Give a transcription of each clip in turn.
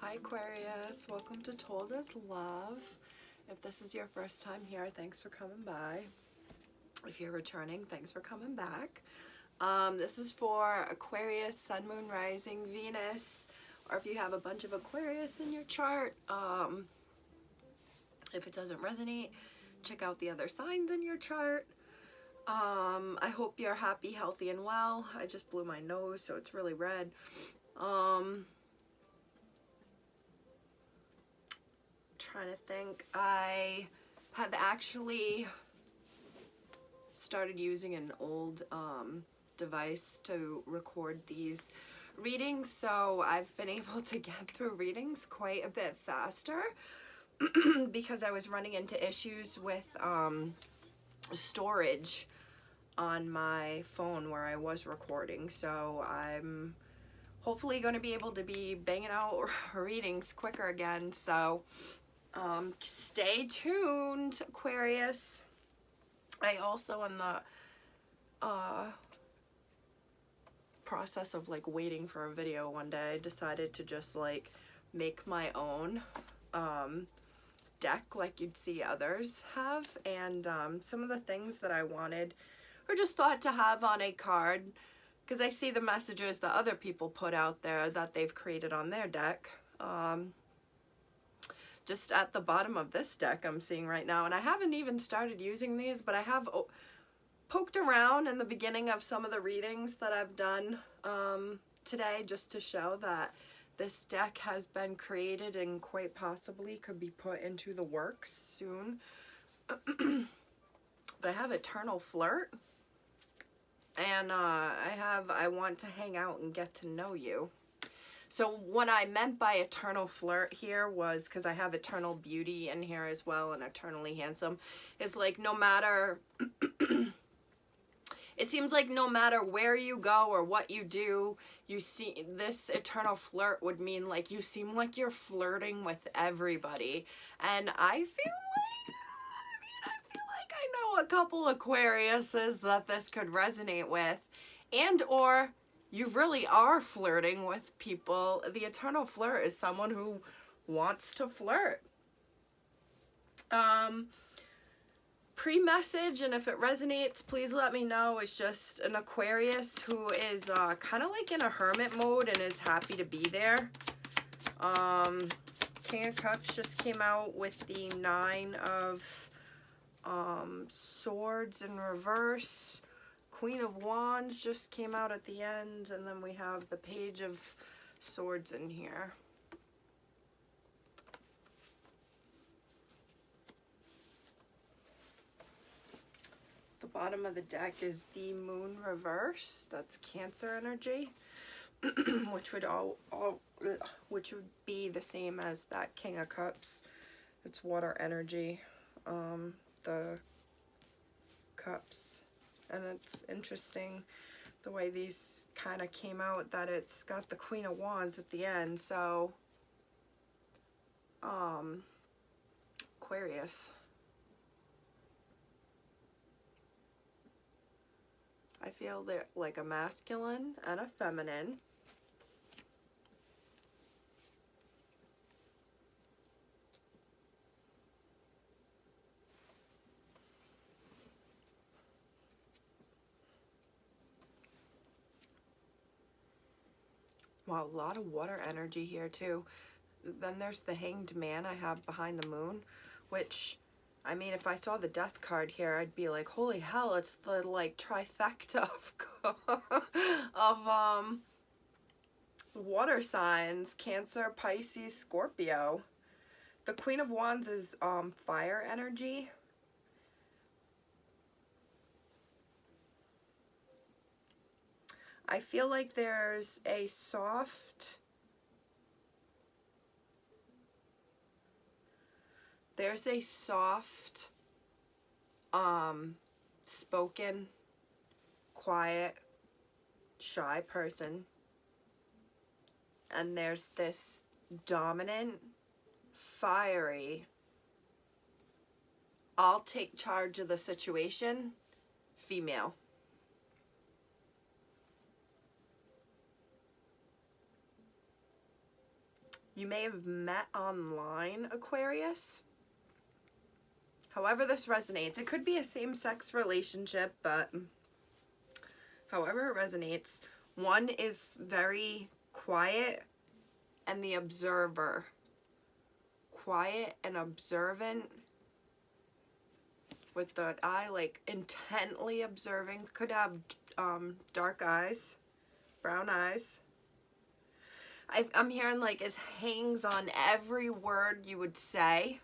Hi Aquarius, welcome to Told As Love. If this is your first time here, thanks for coming by. If you're returning, thanks for coming back. This is for Aquarius, Sun, Moon, Rising, Venus, or if you have a bunch of Aquarius in your chart. If it doesn't resonate, check out the other signs in your chart. I hope you're happy, healthy, and well. I just blew my nose, so it's really red. Trying to think. I had actually started using an old device to record these readings, so I've been able to get through readings quite a bit faster because I was running into issues with storage on my phone where I was recording. So I'm hopefully going to be able to be banging out readings quicker again. So stay tuned, Aquarius. I also, in the process of like waiting for a video one day, I decided to just like make my own deck like you'd see others have, and some of the things that I wanted or just thought to have on a card, because I see the messages that other people put out there that they've created on their deck. Just at the bottom of this deck I'm seeing right now, and I haven't even started using these, but I have poked around in the beginning of some of the readings that I've done today, just to show that this deck has been created and quite possibly could be put into the works soon. But I have Eternal Flirt, and I want to hang out and get to know you. So what I meant by Eternal Flirt here was, because I have Eternal Beauty in here as well, and Eternally Handsome, is like no matter it seems like no matter where you go or what you do, you see this Eternal Flirt would mean like you seem like you're flirting with everybody. And I feel like I know a couple Aquariuses that this could resonate with, and or you really are flirting with people. The Eternal Flirt is someone who wants to flirt. Pre-message, and if it resonates, please let me know. It's just an Aquarius who is kind of like in a hermit mode and is happy to be there. King of Cups just came out with the Nine of Swords in reverse. Queen of Wands just came out at the end, and then we have the Page of Swords in here. The bottom of the deck is the Moon reverse. That's Cancer energy, which would be the same as that King of Cups. It's water energy, the cups. And it's interesting the way these kind of came out, that it's got the Queen of Wands at the end. So Aquarius, I feel that like a masculine and a feminine. Wow, a lot of water energy here too. Then there's the Hanged Man I have behind the moon, which, I mean, if I saw the Death card here, I'd be like, holy hell, it's the like trifecta of water signs: Cancer, Pisces, Scorpio. The Queen of Wands is fire energy. I feel like there's a soft, spoken, quiet, shy person, and there's this dominant, fiery, I'll take charge of the situation, female. You may have met online, Aquarius. However this resonates. It could be a same-sex relationship, but however it resonates. One is very quiet and the observer. Quiet and observant with the eye, like intently observing. Could have dark eyes, brown eyes. I'm hearing like it hangs on every word you would say.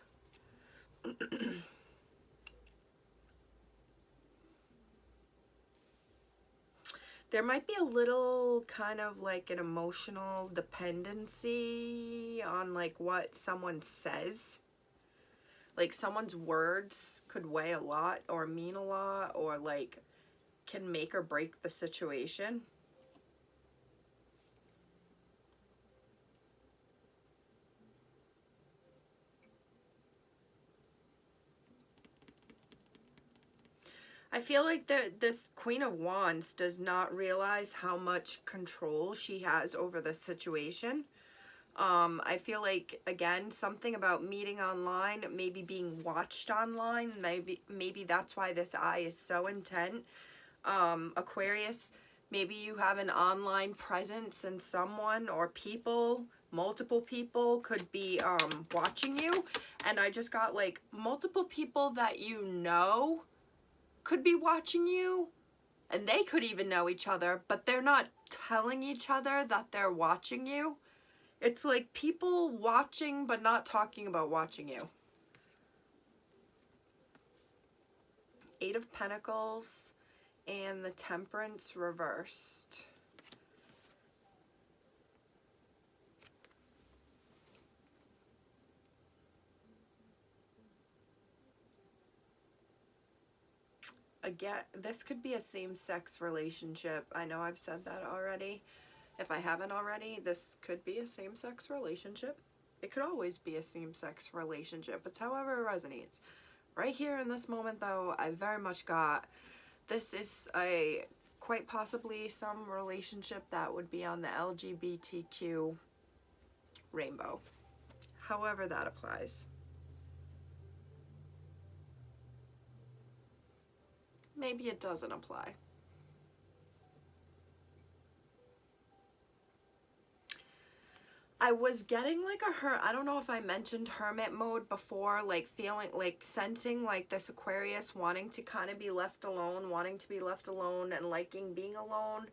There might be a little kind of like an emotional dependency on like what someone says. Like someone's words could weigh a lot or mean a lot or like can make or break the situation. I feel like this Queen of Wands does not realize how much control she has over the situation. I feel like, again, something about meeting online, maybe being watched online, maybe that's why this eye is so intent. Aquarius, maybe you have an online presence and someone or people, multiple people could be watching you. And I just got like multiple people that you know could be watching you, and they could even know each other, but they're not telling each other that they're watching you. It's like people watching but not talking about watching you. Eight of Pentacles and the Temperance reversed. Again, this could be a same-sex relationship. I know I've said that already. If I haven't already, this could be a same-sex relationship. It could always be a same-sex relationship. It's however it resonates. Right here in this moment, though, I very much got this is a quite possibly some relationship that would be on the LGBTQ rainbow. However that applies. Maybe it doesn't apply. I was getting like I don't know if I mentioned hermit mode before, like feeling like sensing like this Aquarius wanting to kind of be left alone, wanting to be left alone and liking being alone,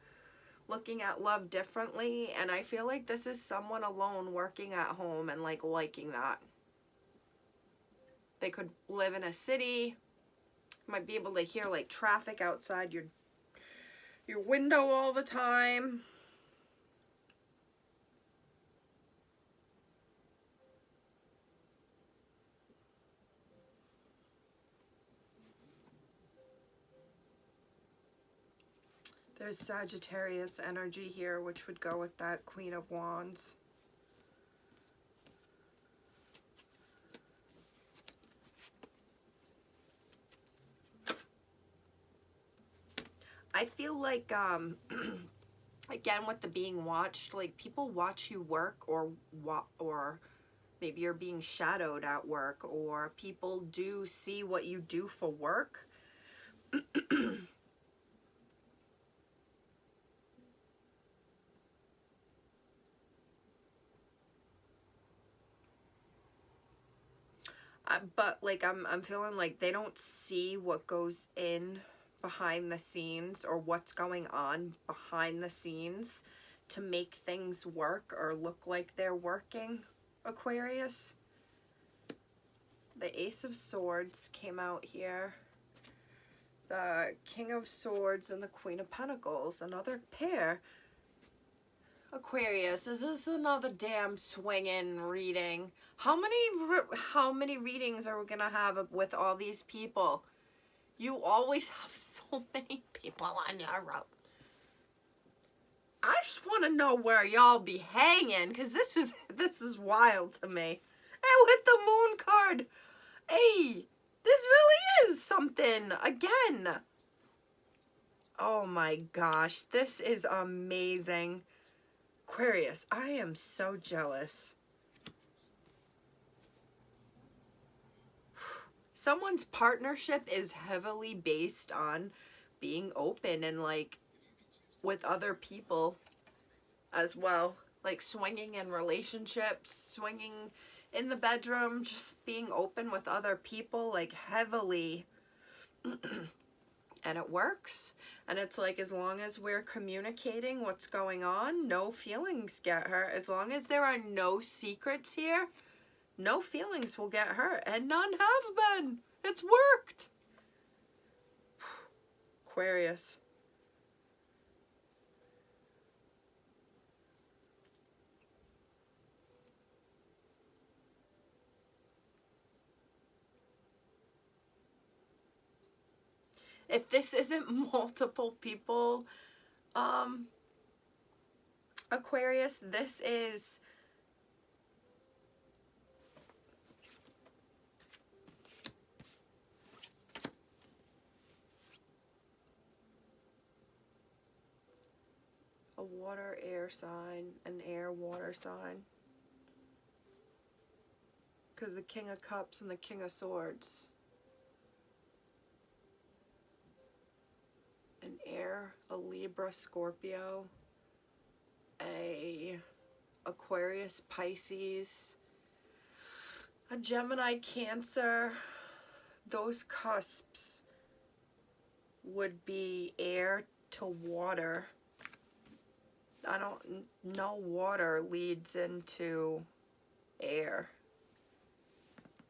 looking at love differently. And I feel like this is someone alone working at home and like liking that. They could live in a city, might be able to hear like traffic outside your window all the time. There's Sagittarius energy here, which would go with that Queen of Wands. I feel like, again, with the being watched, like people watch you work or maybe you're being shadowed at work or people do see what you do for work. But like I'm feeling like they don't see what goes in behind the scenes or what's going on behind the scenes to make things work or look like they're working, Aquarius. The Ace of Swords came out here. The King of Swords and the Queen of Pentacles, another pair. Aquarius, is this another damn swinging reading? How many readings are we gonna have with all these people? You always have so many people on your road. I just want to know where y'all be hanging, because this is wild to me. And with the Moon card, hey, this really is something again. Oh my gosh, this is amazing. Aquarius, I am so jealous. someone's partnership is heavily based on being open and like with other people as well, like swinging in relationships, swinging in the bedroom, just being open with other people, like heavily. And it works. And it's like, as long as we're communicating what's going on, no feelings get hurt. As long as there are no secrets here, no feelings will get hurt, and none have been. It's worked. Aquarius. If this isn't multiple people, Aquarius, this is a water air sign, an air water sign. Because the King of Cups and the King of Swords. An air, a Libra, Scorpio, a Aquarius, Pisces, a Gemini, Cancer. Those cusps would be air to water. I don't know, water leads into air.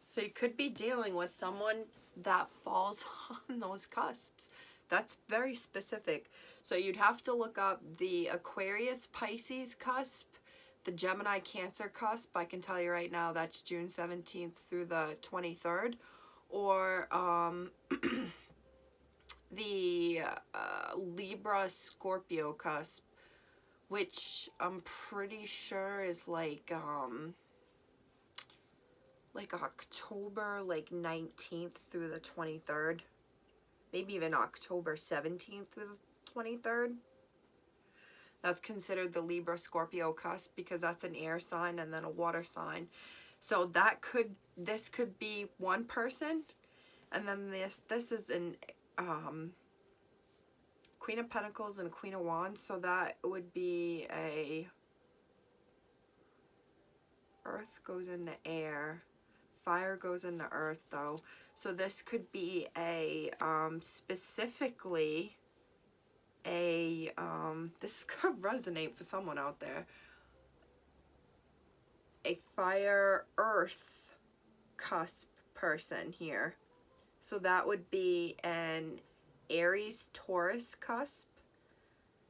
So you could be dealing with someone that falls on those cusps. That's very specific. So you'd have to look up the Aquarius Pisces cusp, the Gemini Cancer cusp. I can tell you right now that's June 17th through the 23rd. Or the Libra Scorpio cusp, which I'm pretty sure is like October 19th through the 23rd. Maybe even October 17th through the 23rd. That's considered the Libra Scorpio cusp because that's an air sign and then a water sign. So this could be one person, and then this is an Queen of Pentacles and Queen of Wands, so that would be a earth goes into air. Fire goes into earth, though. So this could be a, specifically a, this could resonate for someone out there, a fire earth cusp person here. So that would be an Aries Taurus cusp.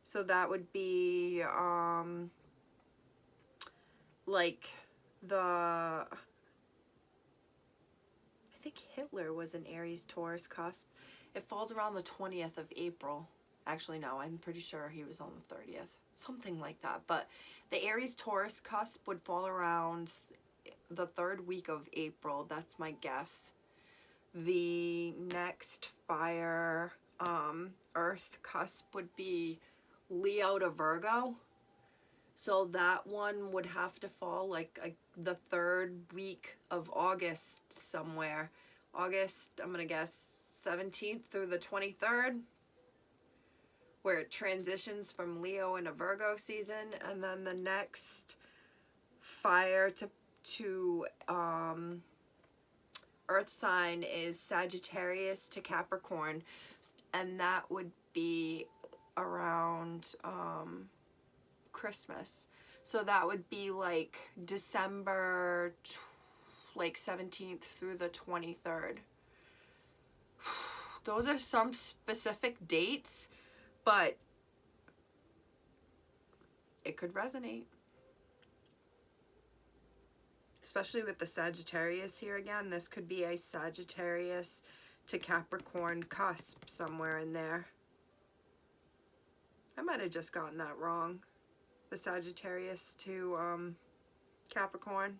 So that would be, like the... I think Hitler was an Aries Taurus cusp. It falls around the 20th of April. Actually, no, I'm pretty sure he was on the 30th. Something like that. But the Aries Taurus cusp would fall around the 3rd week of April. That's my guess. The next fire earth cusp would be Leo to Virgo. So that one would have to fall like the 3rd week of August somewhere. August, I'm going to guess 17th through the 23rd, where it transitions from Leo into Virgo season. And then the next fire to earth sign is Sagittarius to Capricorn. And that would be around... Christmas. So that would be like December 17th through the 23rd. Those are some specific dates, but it could resonate. Especially with the Sagittarius here again. This could be a Sagittarius to Capricorn cusp somewhere in there. I might have just gotten that wrong. The Sagittarius to Capricorn.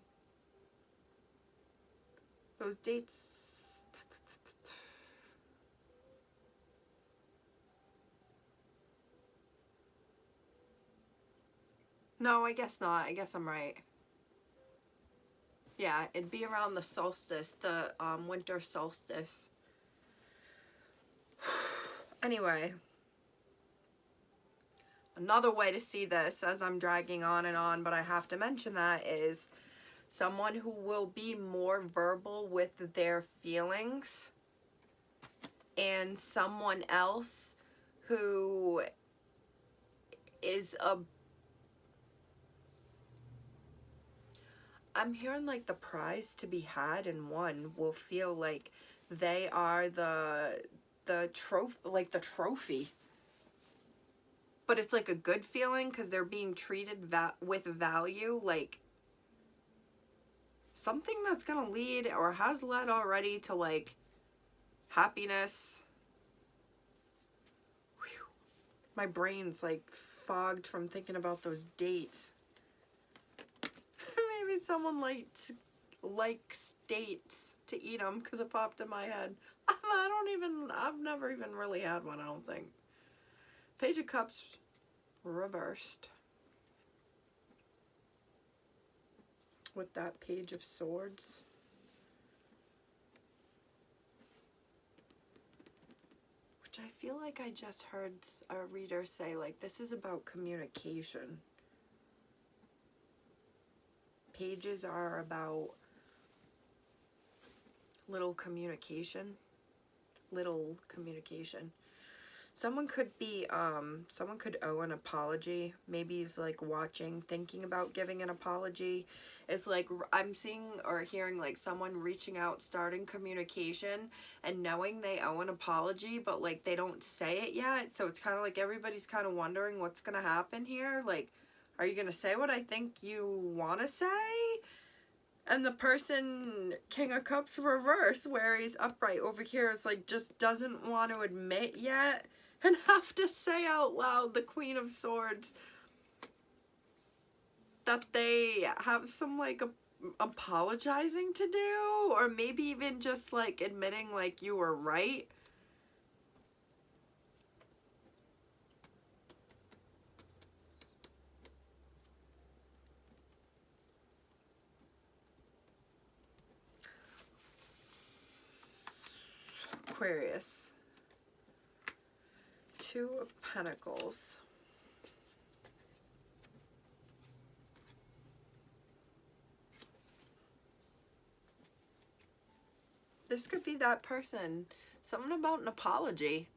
Those dates. No, I guess not. I guess I'm right. Yeah, it'd be around the solstice, the winter solstice. Anyway, another way to see this, as I'm dragging on and on, but I have to mention that, is someone who will be more verbal with their feelings, and someone else who is I'm hearing like the prize to be had and won will feel like they are the trophy, like the trophy. But it's like a good feeling because they're being treated with value, like something that's gonna lead or has led already to like happiness. Whew. My brain's like fogged from thinking about those dates. Maybe someone likes dates to eat them because it popped in my head. I've never even really had one, I don't think. Page of Cups reversed. With that Page of Swords. Which I feel like I just heard a reader say, like, this is about communication. Pages are about little communication. Someone could owe an apology. Maybe he's like watching, thinking about giving an apology. It's like I'm seeing or hearing like someone reaching out, starting communication and knowing they owe an apology, but like they don't say it yet. So it's kind of like everybody's kind of wondering what's going to happen here. Like, are you going to say what I think you want to say? And the person, King of Cups reverse, where he's upright over here, is like just doesn't want to admit yet and have to say out loud, the Queen of Swords, that they have some like apologizing to do, or maybe even just like admitting like you were right. Aquarius. Two of Pentacles. This could be that person. Something about an apology.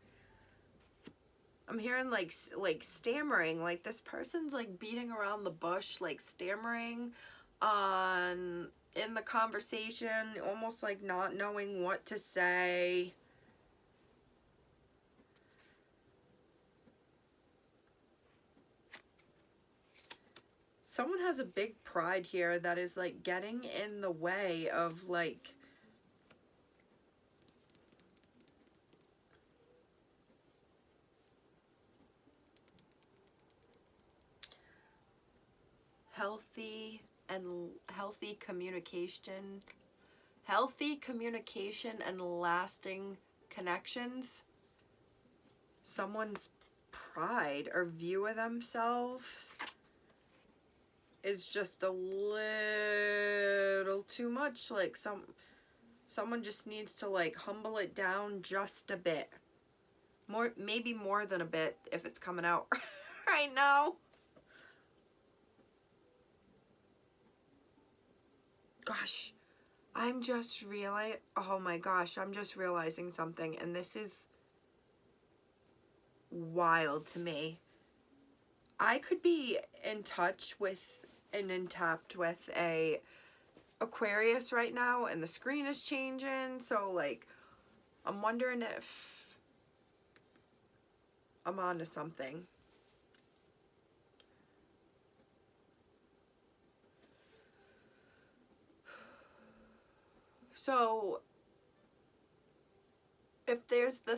I'm hearing like stammering, like this person's like beating around the bush, like stammering in the conversation, almost like not knowing what to say. Someone has a big pride here that is like getting in the way of like healthy communication and lasting connections. Someone's pride or view of themselves is just a little too much. Like someone just needs to like humble it down just a bit. More, maybe more than a bit if it's coming out right now. Gosh, I'm just realizing, oh my gosh, I'm just realizing something, and this is wild to me. I could be in touch with and in tapped with a Aquarius right now, and the screen is changing, so like I'm wondering if I'm onto something. So if there's a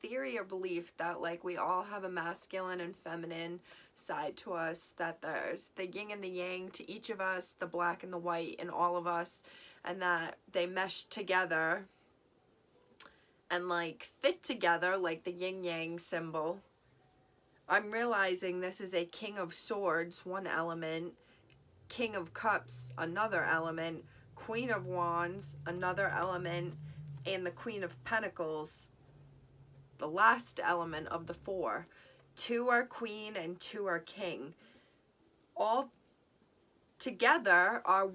theory or belief that like we all have a masculine and feminine side to us, that there's the yin and the yang to each of us, the black and the white in all of us, and that they mesh together and like fit together like the yin yang symbol. I'm realizing this is a King of Swords, one element, King of Cups, another element, Queen of Wands, another element, and the Queen of Pentacles, the last element of the 4. 2 are Queen and 2 are King. All together are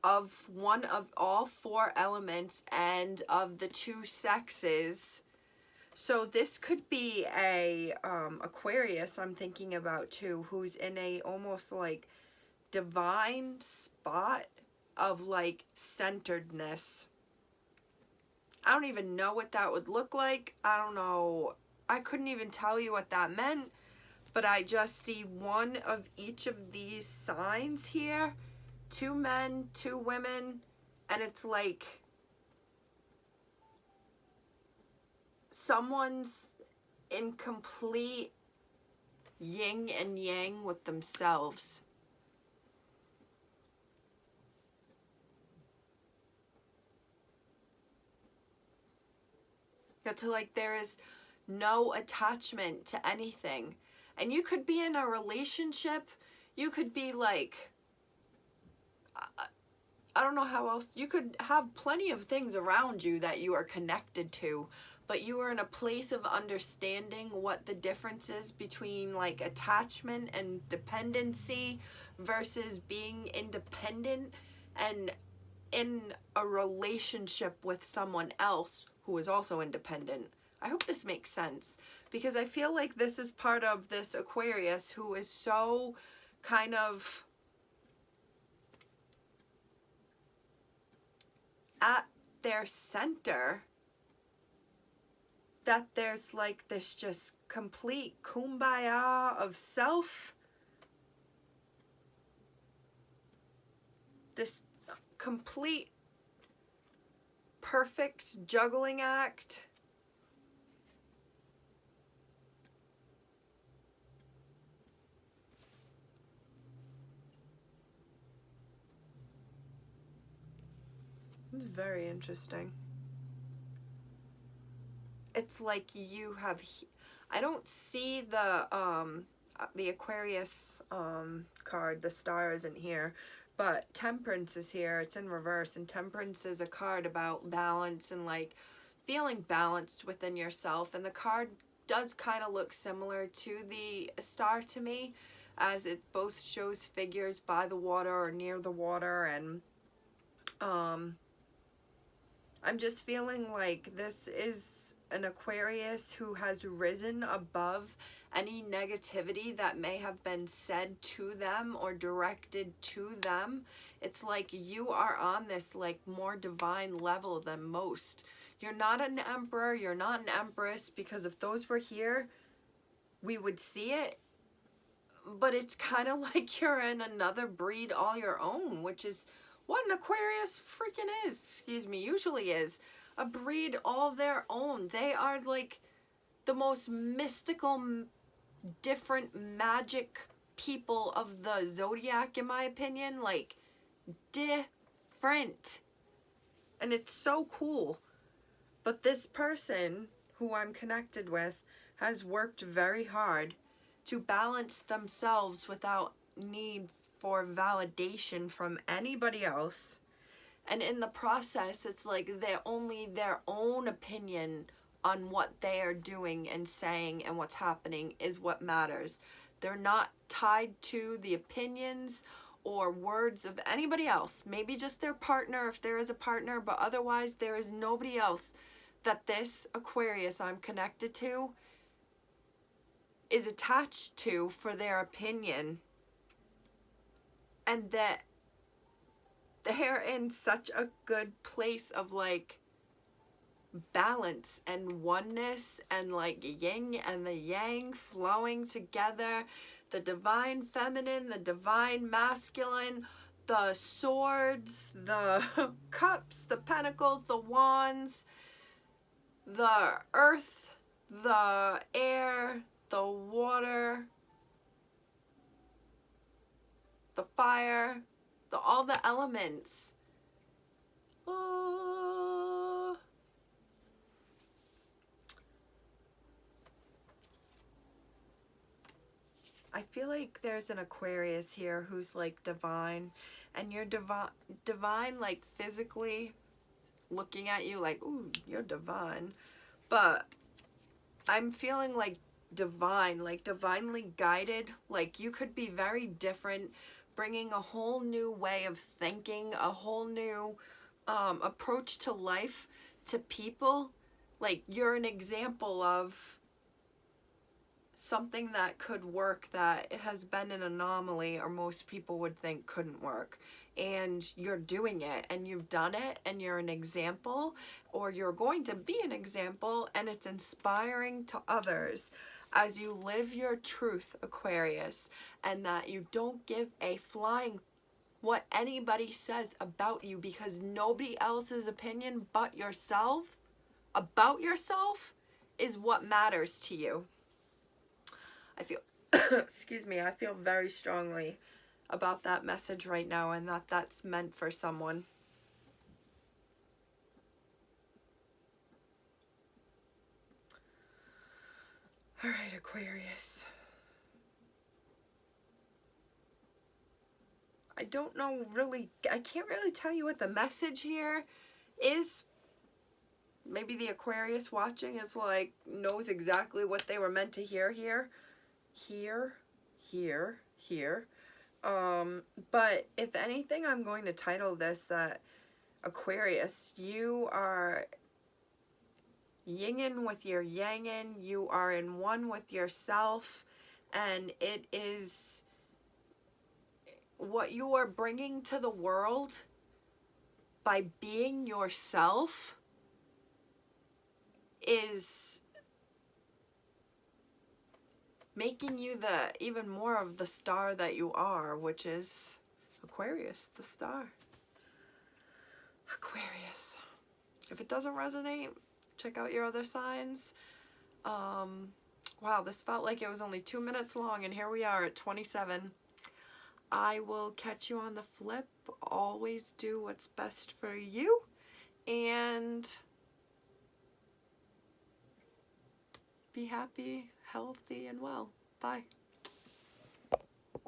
of one of all 4 elements and of the 2 sexes. So this could be a Aquarius I'm thinking about too, who's in a almost like divine spot of like centeredness. I don't even know what that would look like. I don't know. I couldn't even tell you what that meant, but I just see one of each of these signs here. 2 men, 2 women, and it's like someone's in complete yin and yang with themselves. It's like there is no attachment to anything. And you could be in a relationship. You could be like, I don't know how else. You could have plenty of things around you that you are connected to, but you are in a place of understanding what the difference is between like attachment and dependency versus being independent and in a relationship with someone else who is also independent. I hope this makes sense, because I feel like this is part of this Aquarius who is so kind of at their center that there's like this just complete kumbaya of self, this complete perfect juggling act. It's very interesting. It's like you have, I don't see the Aquarius card, the star isn't here, but Temperance is here. It's in reverse, and Temperance is a card about balance and like feeling balanced within yourself, and the card does kind of look similar to the star to me, as it both shows figures by the water or near the water, and I'm just feeling like this is an Aquarius who has risen above any negativity that may have been said to them or directed to them. It's like you are on this like more divine level than most. You're not an emperor, you're not an empress, because if those were here, we would see it. But it's kind of like you're in another breed all your own, which is what an Aquarius freaking is, usually is. A breed all their own. They are like the most mystical, different magic people of the zodiac, in my opinion. Like, different. And it's so cool. But this person who I'm connected with has worked very hard to balance themselves without need for validation from anybody else. And in the process, it's like they're only their own opinion on what they are doing and saying and what's happening is what matters. They're not tied to the opinions or words of anybody else. Maybe just their partner if there is a partner, but otherwise there is nobody else that this Aquarius I'm connected to is attached to for their opinion. And that they're in such a good place of like balance and oneness and like yin and the yang flowing together, the divine feminine, the divine masculine, the swords, the cups, the pentacles, the wands, the earth, the air, the water, the fire, all the elements. I feel like there's an Aquarius here who's like divine, and you're divine like physically looking at you like, ooh, you're divine. But I'm feeling like divine, like divinely guided. Like you could be very different, bringing a whole new way of thinking, a whole new approach to life, to people. Like you're an example of something that could work that has been an anomaly or most people would think couldn't work, and you're doing it and you've done it and you're an example, or you're going to be an example, and it's inspiring to others as you live your truth, Aquarius, and that you don't give a flying what anybody says about you, because nobody else's opinion but yourself about yourself is what matters to you. I feel, excuse me, I feel very strongly about that message right now, and that that's meant for someone. All right, Aquarius. I don't know really, I can't really tell you what the message here is. Maybe the Aquarius watching is like, knows exactly what they were meant to hear here. But if anything, I'm going to title this that Aquarius, you are yin-ing with your yang-in, you are in one with yourself, and it is what you are bringing to the world by being yourself is making you the even more of the star that you are, which is Aquarius, the star. Aquarius. If it doesn't resonate, check out your other signs. Wow, this felt like it was only 2 minutes long, and here we are at 27. I will catch you on the flip. Always do what's best for you, and be happy, healthy, and well. Bye.